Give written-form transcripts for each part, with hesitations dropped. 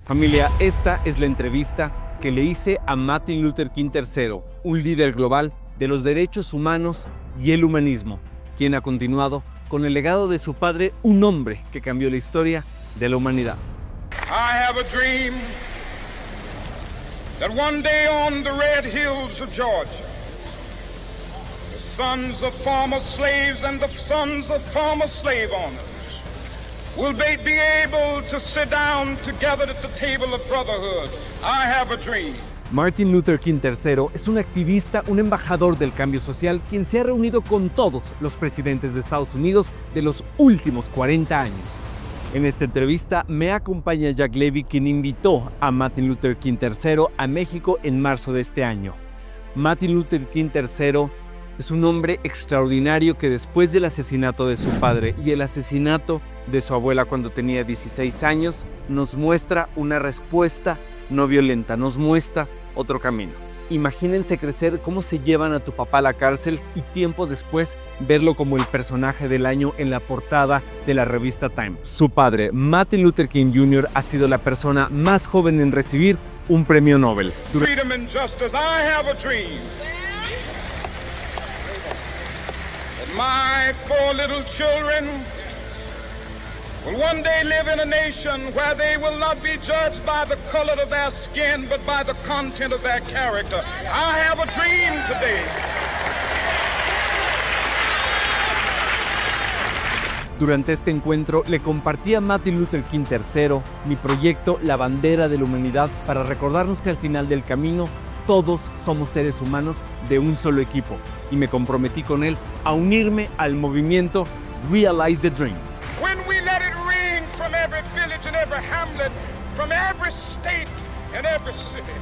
Familia, esta es la entrevista que le hice a Martin Luther King III, un líder global de los derechos humanos y el humanismo, quien ha continuado con el legado de su padre, un hombre que cambió la historia de la humanidad. I have a dream that one day on the red hills of Georgia, the sons of former slaves and the sons of former slave owners will be able to sit down together at the table of brotherhood. I have a dream. Martin Luther King III es un activista, un embajador del cambio social, quien se ha reunido con todos los presidentes de Estados Unidos de los últimos 40 años. En esta entrevista me acompaña Jack Levy, quien invitó a Martin Luther King III a México en marzo de este año. Martin Luther King III es un hombre extraordinario que después del asesinato de su padre y el asesinato de su abuela cuando tenía 16 años, nos muestra una respuesta no violenta, nos muestra otro camino. Imagínense crecer cómo se llevan a tu papá a la cárcel y tiempo después verlo como el personaje del año en la portada de la revista Time. Su padre, Martin Luther King Jr., ha sido la persona más joven en recibir un premio Nobel. Freedom and justice. I have a dream that my 4 little children will one day live in a nation where they will not be judged by the color of their skin, but by the content of their character. I have a dream today. Durante este encuentro le compartí a Martin Luther King III mi proyecto La Bandera de la Humanidad para recordarnos que al final del camino todos somos seres humanos de un solo equipo, y me comprometí con él a unirme al movimiento Realize the Dream. When we let it ring from every village and every hamlet, from every state and every city,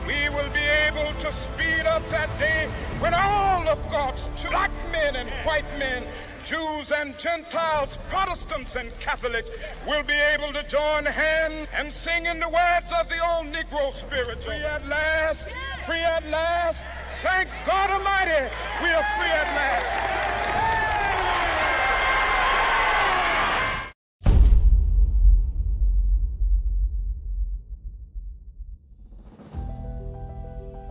we will be able to speed up that day when all of God's black men and white men, Jews and Gentiles, Protestants and Catholics will be able to join hands and sing in the words of the old Negro spiritual. Free at last, free at last. Thank God Almighty, we are free at last.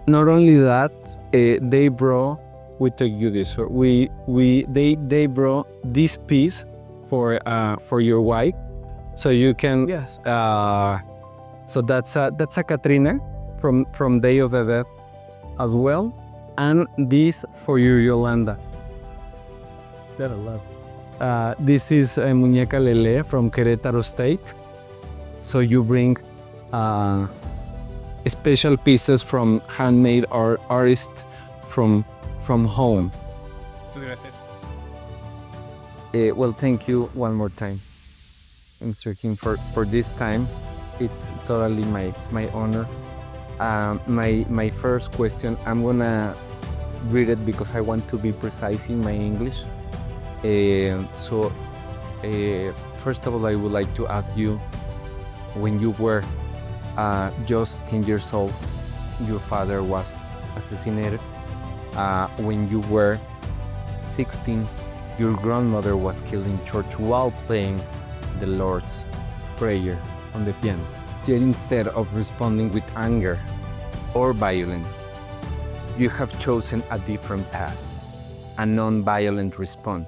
Not only that, they brought, we took you this, they brought this piece for your wife, so you can. Yes. So that's a Katrina from Day of the Dead as well, and this for your Yolanda. That I love. This is a muñeca Lele from Querétaro State. So you bring special pieces from handmade artists from home. Muchas gracias. Well, thank you one more time, Mr. King, for this time. It's totally my honor. My first question, I'm gonna read it because I want to be precise in my English. First of all, I would like to ask you, when you were just 10 years old, your father was assassinated. When you were 16, your grandmother was killed in church while playing the Lord's Prayer on the piano. Yet instead of responding with anger or violence, you have chosen a different path, a non-violent response.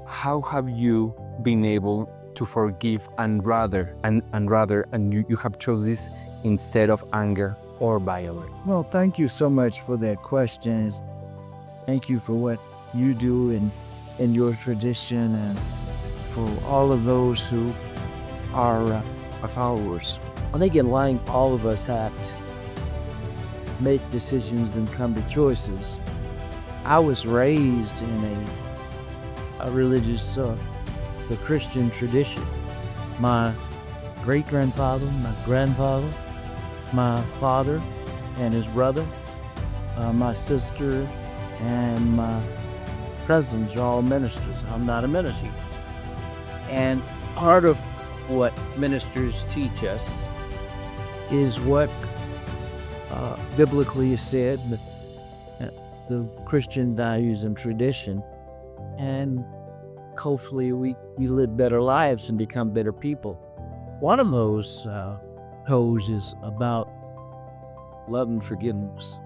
How have you been able to forgive and you have chosen this instead of anger or violence? Well, thank you so much for that question. Thank you for what you do in your tradition and for all of those who are followers. I think in life, all of us have to make decisions and come to choices. I was raised in a religious the Christian tradition. My great-grandfather, my grandfather, my father and his brother, my sister, and my cousins are all ministers. I'm not a minister. And part of what ministers teach us is what biblically is said, the Christian values and tradition, and hopefully we live better lives and become better people. One of those codes is about love and forgiveness.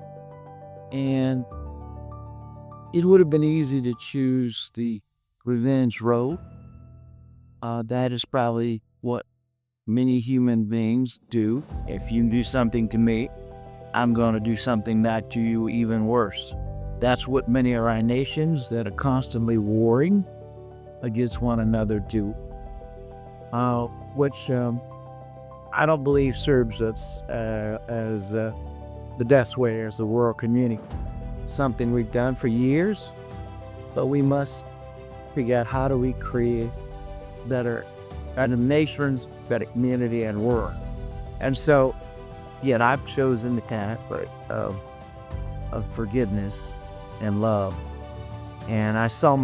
And it would have been easy to choose the revenge road. That is probably what many human beings do. If you do something to me, I'm going to do something back to you even worse. That's what many of our nations that are constantly warring against one another do, which I don't believe serves us as the best way as the world community. Something we've done for years, but we must figure out how do we create better nations, better community and world. And so, yet I've chosen the path of forgiveness and love. And I saw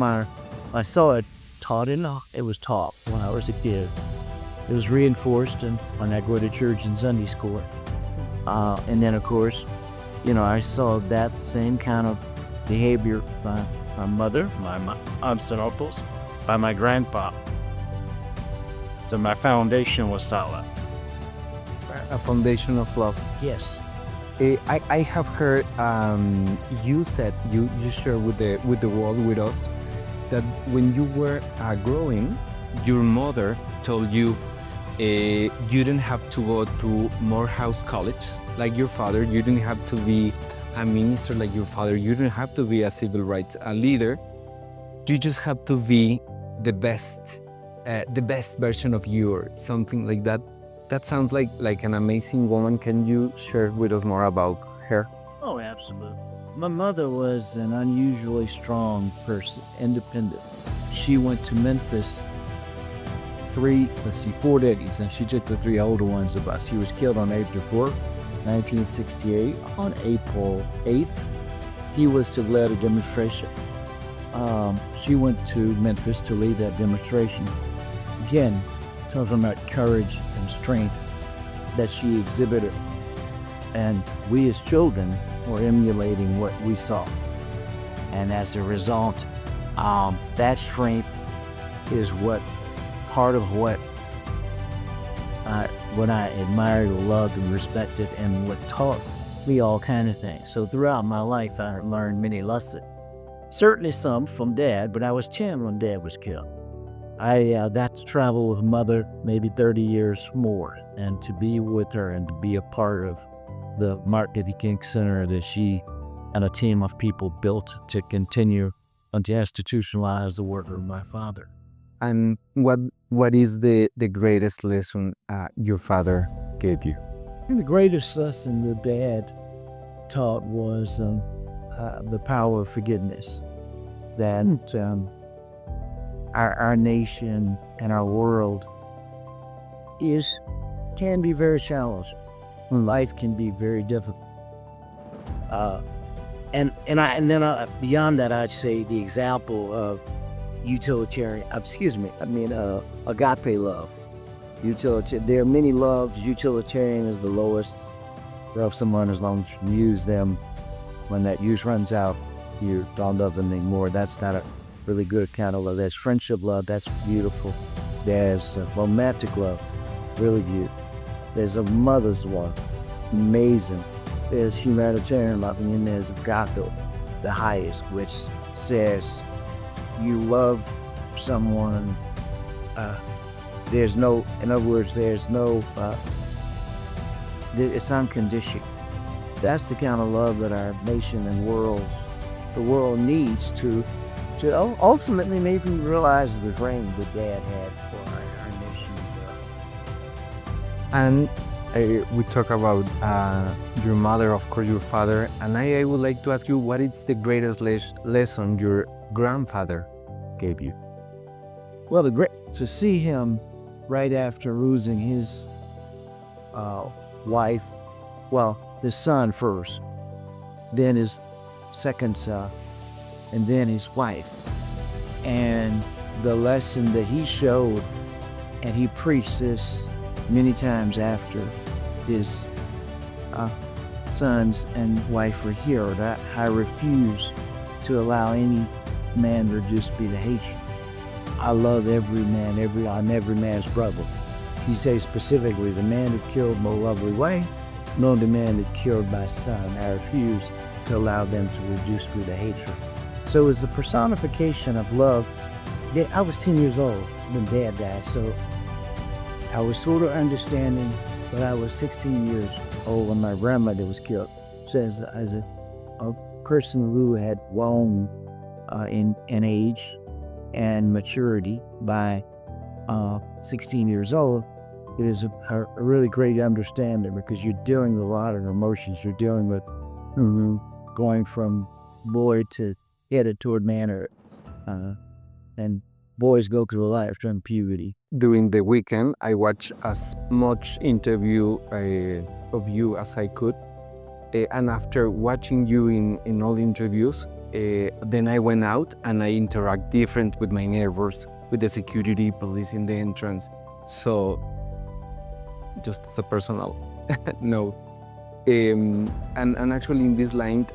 it taught it was taught when I was a kid. It was reinforced when I go to church and Sunday school. And then of course, I saw that same kind of behavior by my mother, my aunts and uncles, by my grandpa. So my foundation was solid. A foundation of love. Yes. I have heard you said you shared with the world with us that when you were growing, your mother told you you didn't have to go to Morehouse College like your father. You didn't have to be a minister like your father. You didn't have to be a civil rights leader. You just have to be the best version of you, or something like that. That sounds like an amazing woman. Can you share with us more about her? Oh, absolutely. My mother was an unusually strong person, independent. She went to Memphis 4 decades, and she took the 3 older ones of us. She was killed on April 4th, 1968. On April 8th, he was to lead a demonstration. She went to Memphis to lead that demonstration. Again, talking about courage and strength that she exhibited. And we as children were emulating what we saw. And as a result, that strength is part of what I admired, loved, and respected, and was taught me all kind of things. So throughout my life, I learned many lessons. Certainly some from Dad, but I was 10 when Dad was killed. I got to travel with Mother maybe 30 years more, and to be with her and to be a part of the Martin Luther King Center that she and a team of people built to continue and to institutionalize the work of my father. And what is the greatest lesson your father gave you? The greatest lesson that Dad taught was the power of forgiveness. That our nation and our world can be very challenging. Life can be very difficult. And then beyond that, I'd say the example of agape love. There are many loves. Utilitarian is the lowest. Love someone as long as you use them. When that use runs out, you don't love them anymore. That's not a really good kind of love. There's friendship love. That's beautiful. There's romantic love. Really good. There's a mother's love. Amazing. There's humanitarian love, and then there's agape, the highest, which says you love someone. It's unconditional. That's the kind of love that our nation and the world needs to ultimately maybe realize the dream that Dad had for our nation. And we talk about your mother, of course, your father, and I would like to ask you, what is the greatest lesson your grandfather gave you? Well, to see him right after losing his wife, his son first, then his second son, and then his wife. And the lesson that he showed, and he preached this many times after his sons and wife were here, that I refuse to allow any man reduced me to hatred. I love every man, I'm every man's brother. he says specifically, the man that killed Mo Lovely Way, nor the man that killed my son. I refuse to allow them to reduce me to hatred. So it was the personification of love. I was 10 years old when Dad died, so I was sort of understanding, but I was 16 years old when my grandmother was killed. So as a person who had grown in age and maturity by 16 years old, it is a really great understanding, because you're dealing with a lot of emotions. You're dealing with going from boy to headed toward manhood, and boys go through a life from puberty. During the weekend, I watched as much interview of you as I could. And after watching you in all interviews, then I went out and I interact different with my neighbors, with the security police in the entrance. So, just as a personal note. And actually in this line,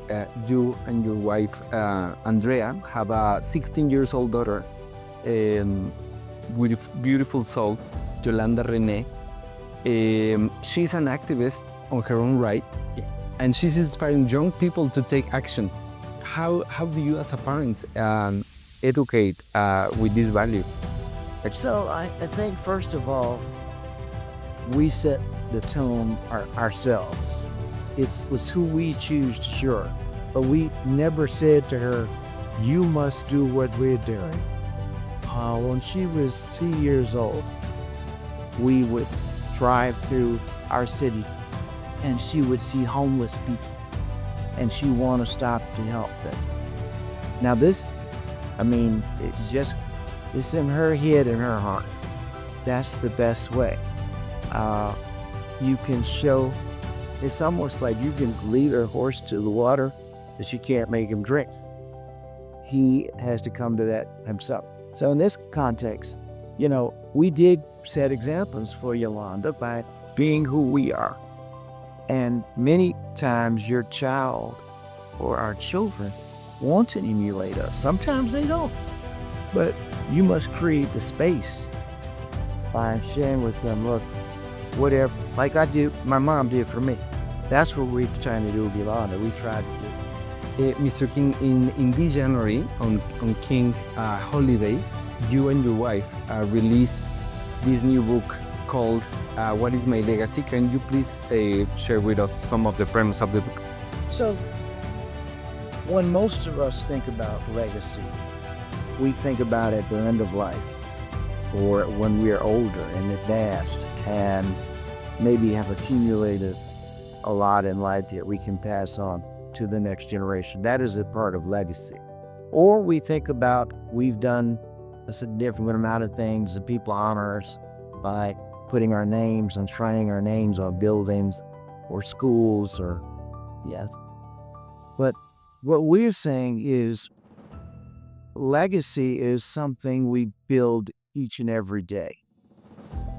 you and your wife, Andrea, have a 16 years old daughter, with a beautiful soul, Yolanda Rene. She's an activist on her own right, and she's inspiring young people to take action. How do you as a parents educate with this value? So I think first of all, we set the tone ourselves. It's who we choose to share. But we never said to her, you must do what we're doing. When she was 2 years old, we would drive through our city and she would see homeless people and she want to stop to help them. Now this, it's in her head and her heart. That's the best way. You can show, it's almost like you can lead a horse to the water that you can't make him drink. He has to come to that himself. So in this context, we did set examples for Yolanda by being who we are. And many times your child or our children want to emulate us. Sometimes they don't. But you must create the space by sharing with them, look, whatever, like my mom did for me. That's what we're trying to do with Yolanda. We tried to do. Mr. King, in this January, on King holiday, you and your wife released this new book called What is My Legacy? Can you please share with us some of the premise of the book? So, when most of us think about legacy, we think about at the end of life, or when we are older and advanced and maybe have accumulated a lot in life that we can pass on to the next generation. That is a part of legacy. Or we think about we've done a significant amount of things and people honor us by putting our names, enshrining our names on buildings or schools or, yes. But what we're saying is legacy is something we build each and every day.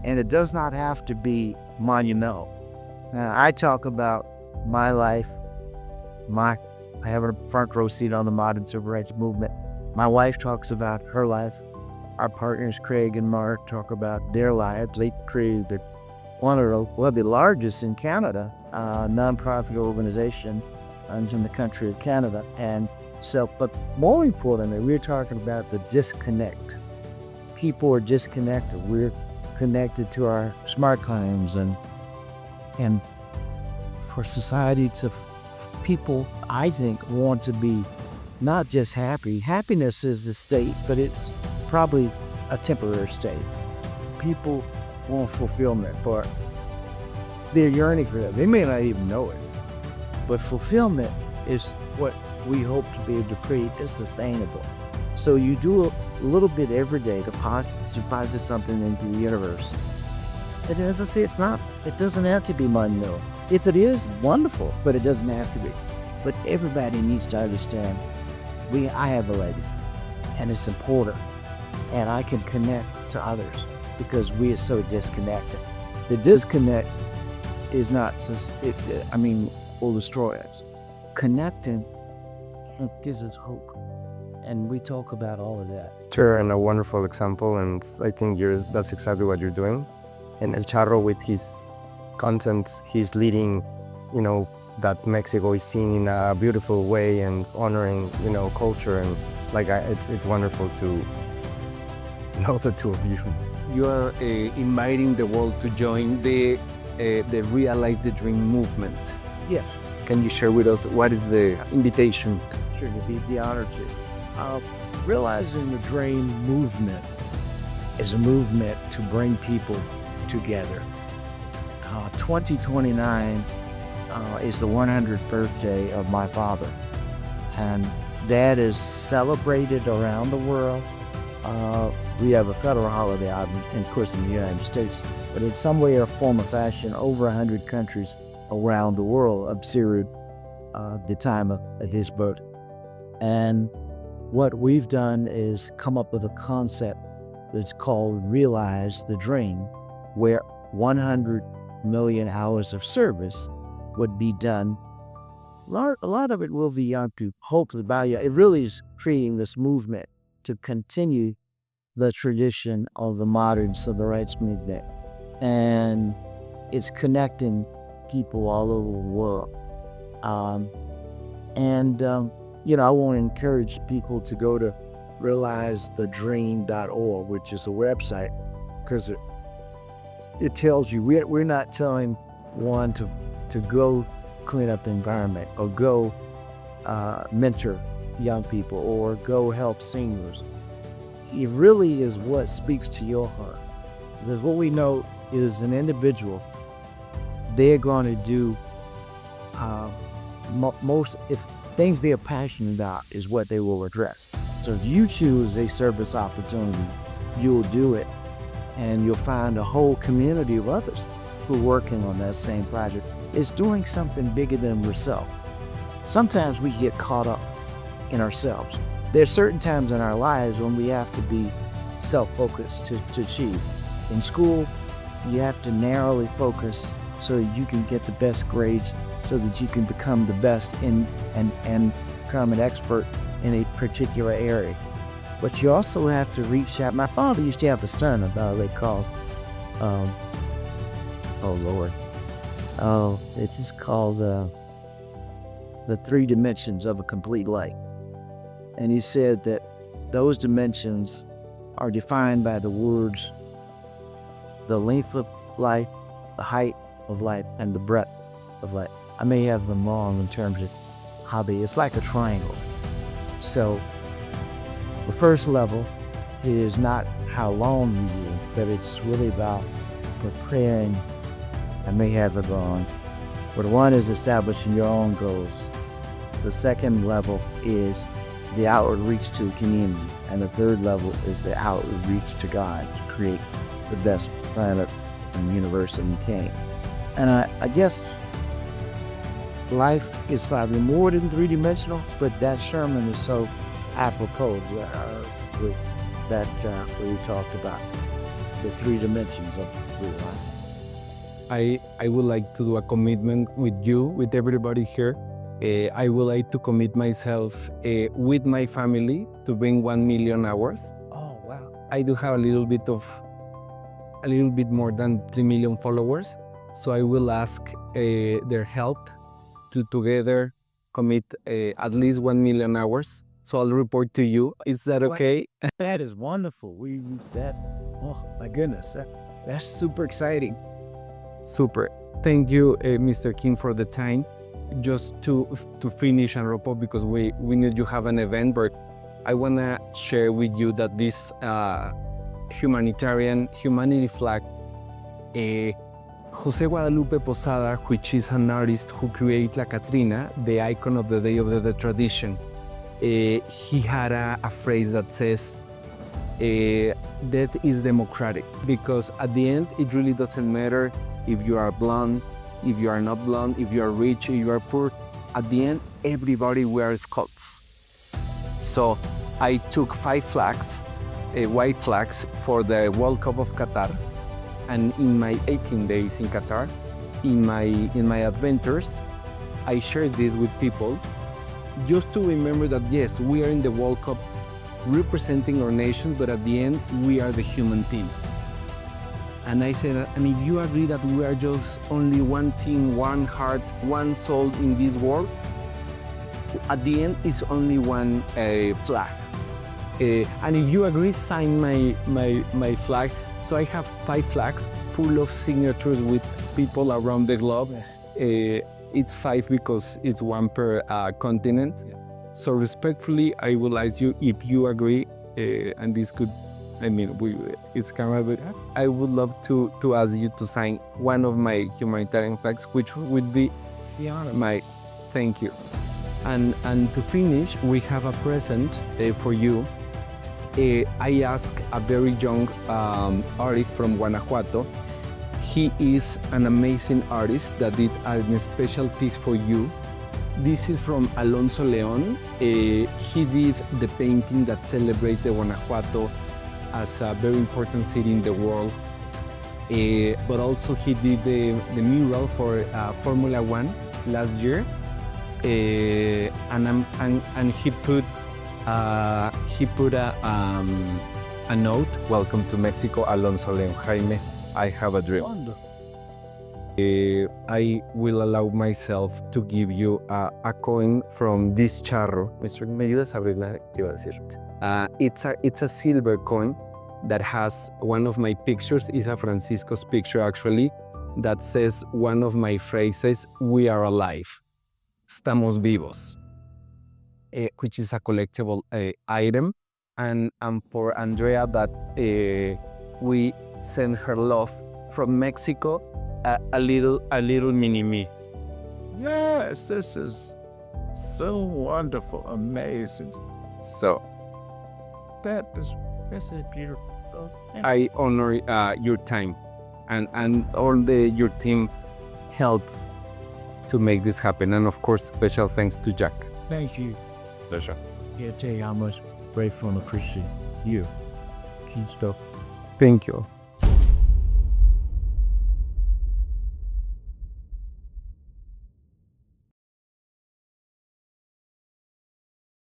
And it does not have to be monumental. Now, I talk about my life. I have a front row seat on the modern civil rights movement. My wife talks about her life. Our partners, Craig and Mark, talk about their lives. They created one of the largest in Canada, nonprofit organization in the country of Canada. And so, but more importantly, we're talking about the disconnect. People are disconnected. We're connected to our smartphones and for society to people, I think, want to be not just happy. Happiness is the state, but it's probably a temporary state. People want fulfillment, but they're yearning for that. They may not even know it, but fulfillment is what we hope to be able to create is sustainable. So you do a little bit every day to deposit something into the universe. And as I say, it doesn't have to be monumental. If it is, wonderful, but it doesn't have to be. But everybody needs to understand, I have a legacy, and it's important, and I can connect to others because we are so disconnected. The disconnect is not just, will destroy us. Connecting gives us hope, and we talk about all of that. Sure, and a wonderful example, and I think that's exactly what you're doing. and El Charro with his content, he's leading, that Mexico is seen in a beautiful way and honoring, culture, and it's wonderful to know the two of you. You are inviting the world to join the Realize the Dream movement. Yes. Can you share with us what is the invitation? Sure, to be the honor to. Realizing the Dream movement is a movement to bring people together. 2029 is the 100th birthday of my father, and that is celebrated around the world. We have a federal holiday out, of course, in the United States, but in some way or form or fashion, over 100 countries around the world observed the time of his birth. And what we've done is come up with a concept that's called Realize the Dream, where 100 million hours of service would be done. A lot of it will be young to hopefully value. It really is creating this movement to continue the tradition of the modern civil rights movement. And it's connecting people all over the world. I want to encourage people to go to realizethedream.org, which is a website, because it tells you, we're not telling one to go clean up the environment or go mentor young people or go help seniors. It really is what speaks to your heart. Because what we know is an individual, they're going to do most, if things they're passionate about is what they will address. So if you choose a service opportunity, you'll do it, and you'll find a whole community of others who are working on that same project. It's doing something bigger than yourself. Sometimes we get caught up in ourselves. There are certain times in our lives when we have to be self-focused to achieve. In school, you have to narrowly focus so that you can get the best grades, so that you can become the best and become an expert in a particular area. But you also have to reach out. My father used to have a son about they called, it's just called the 3 dimensions of a complete life. And he said that those dimensions are defined by the words, the length of life, the height of life, and the breadth of life. I may have them wrong in terms of how it's like a triangle. So the first level is not how long you live, but it's really about preparing. I may have it wrong, but one is establishing your own goals. The second level is the outward reach to a community, and the third level is the outward reach to God to create the best planet and universe that you can. And I guess life is probably more than 3-dimensional, but that sermon is so apropos with that where we talked about the 3 dimensions of real life. I would like to do a commitment with you, with everybody here. I would like to commit myself with my family to bring 1 million hours. Oh, wow. I do have a little bit more than 3 million followers. So I will ask their help to together commit at least 1 million hours. So I'll report to you. Is that okay? That is wonderful. We use that. Oh my goodness, that's super exciting. Super. Thank you, Mr. King, for the time. Just to finish and wrap up, because we need to have an event, but I want to share with you that this humanity flag, Jose Guadalupe Posada, which is an artist who created La Catrina, the icon of the Day of the Tradition, he had a phrase that says, death is democratic, because at the end, it really doesn't matter if you are blonde, if you are not blonde, if you are rich, if you are poor. At the end, everybody wears coats. So I took 5 flags, white flags, for the World Cup of Qatar. And in my 18 days in Qatar, in my adventures, I shared this with people just to remember that yes, we are in the World Cup representing our nation, but at the end, we are the human team. And I said, and if you agree that we are just only one team, one heart, one soul in this world, at the end it's only one flag. And if you agree, sign my flag. So I have 5 flags full of signatures with people around the globe. It's 5 because it's one per continent. So respectfully, I will ask you if you agree, and this could, it's kind of, I would love to ask you to sign one of my humanitarian flags, which would be my thank you. And to finish, we have a present for you. I asked a very young artist from Guanajuato. He is an amazing artist that did a special piece for you. This is from Alonso Leon. He did the painting that celebrates the Guanajuato as a very important city in the world. But also he did the mural for Formula 1 last year. And he put a note. Welcome to Mexico, Alonso Leon. Jaime, I have a dream. I will allow myself to give you a coin from this charro. Mr. ¿Me ayudas a abrirla? ¿Qué iba a decir? It's a silver coin that has one of my pictures. It's a Francisco's picture actually, that says one of my phrases, "We are alive." Estamos vivos. Which is a collectible item. And for Andrea, that we send her love from Mexico, a little mini me. Yes, this is so wonderful, amazing. So, this is beautiful. So, I honor your time and all your team's help to make this happen. And of course, special thanks to Jack. Thank you. Pleasure. Can't tell you how much grateful and appreciate you. Keep stuff. Thank you.